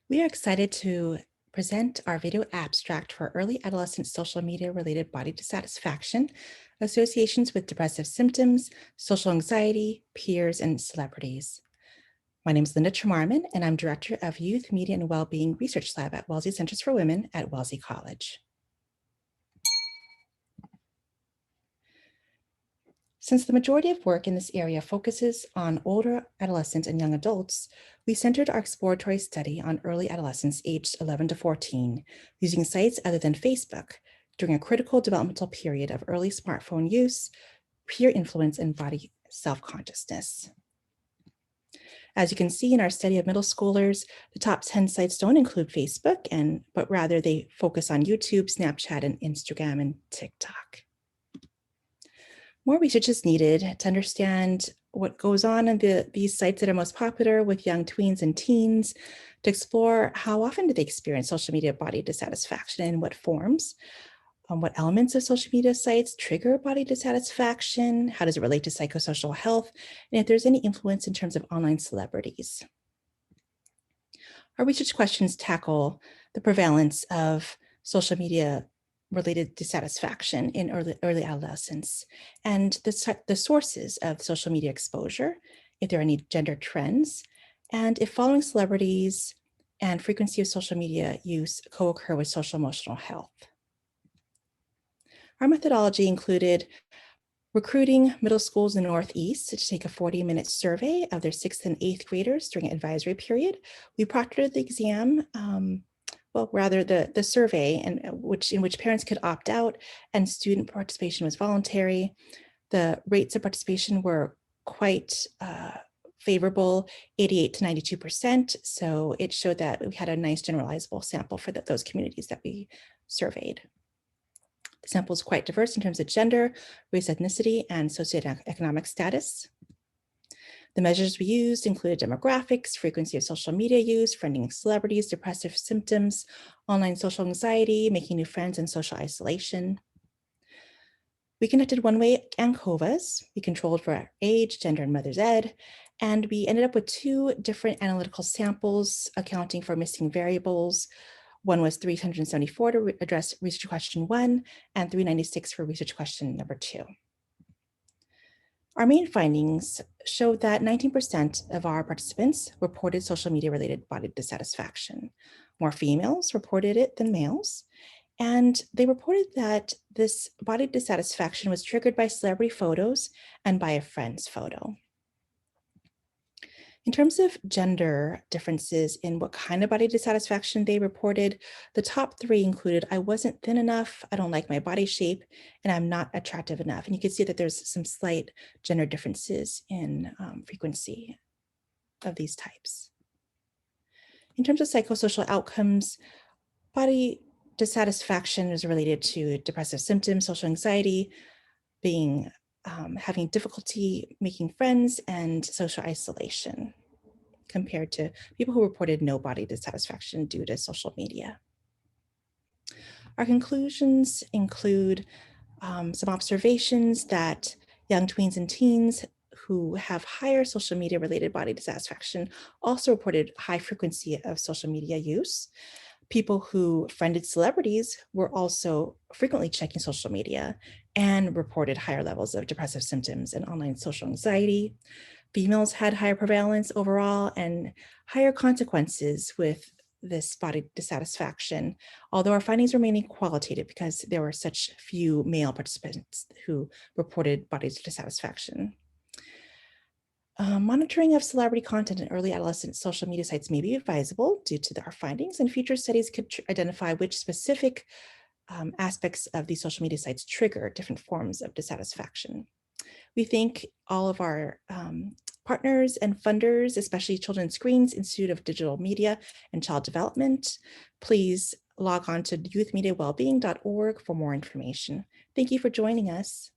We are excited to present our video abstract for early adolescent social media related body dissatisfaction, associations with depressive symptoms, social anxiety, peers, and celebrities. My name is Linda Tremarman, and I'm Director of Youth, Media, and Wellbeing Research Lab at Wellesley Centers for Women at Wellesley College. Since the majority of work in this area focuses on older adolescents and young adults, we centered our exploratory study on early adolescents aged 11 to 14, using sites other than Facebook during a critical developmental period of early smartphone use, peer influence, and body self-consciousness. As you can see in our study of middle schoolers, the top 10 sites don't include Facebook, but rather they focus on YouTube, Snapchat, and Instagram and TikTok. More research is needed to understand what goes on in these sites that are most popular with young tweens and teens, to explore how often do they experience social media body dissatisfaction and in what forms, what elements of social media sites trigger body dissatisfaction, how does it relate to psychosocial health, and if there's any influence in terms of online celebrities. Our research questions tackle the prevalence of social media related dissatisfaction in early adolescence, and the sources of social media exposure, if there are any gender trends, and if following celebrities and frequency of social media use co-occur with social emotional health. Our methodology included recruiting middle schools in the Northeast to take a 40-minute survey of their 6th and 8th graders during an advisory period. We proctored the exam, the survey, in which parents could opt out and student participation was voluntary. The rates of participation were quite favorable, 88 to 92%. So it showed that we had a nice generalizable sample for those communities that we surveyed. The sample is quite diverse in terms of gender, race, ethnicity, and socioeconomic status. The measures we used included demographics, frequency of social media use, friending celebrities, depressive symptoms, online social anxiety, making new friends, and social isolation. We conducted one-way ANCOVAs. We controlled for age, gender, and mother's ed, and we ended up with 2 different analytical samples accounting for missing variables. One was 374 to address research question 1 and 396 for research question number 2. Our main findings showed that 19% of our participants reported social media related body dissatisfaction. More females reported it than males. And they reported that this body dissatisfaction was triggered by celebrity photos and by a friend's photo. In terms of gender differences in what kind of body dissatisfaction they reported, the top 3 included, I wasn't thin enough, I don't like my body shape, and I'm not attractive enough. And you can see that there's some slight gender differences in frequency of these types. In terms of psychosocial outcomes, body dissatisfaction is related to depressive symptoms, social anxiety, having difficulty making friends, and social isolation, compared to people who reported no body dissatisfaction due to social media. Our conclusions include some observations that young tweens and teens who have higher social media related body dissatisfaction also reported high frequency of social media use. People who friended celebrities were also frequently checking social media and reported higher levels of depressive symptoms and online social anxiety. Females had higher prevalence overall and higher consequences with this body dissatisfaction, although our findings remain qualitative because there were such few male participants who reported body dissatisfaction. Monitoring of celebrity content in early adolescent social media sites may be advisable due to our findings, and future studies could identify which specific aspects of these social media sites trigger different forms of dissatisfaction. We thank all of our partners and funders, especially Children's Screens, Institute of Digital Media and Child Development. Please log on to youthmediawellbeing.org for more information. Thank you for joining us.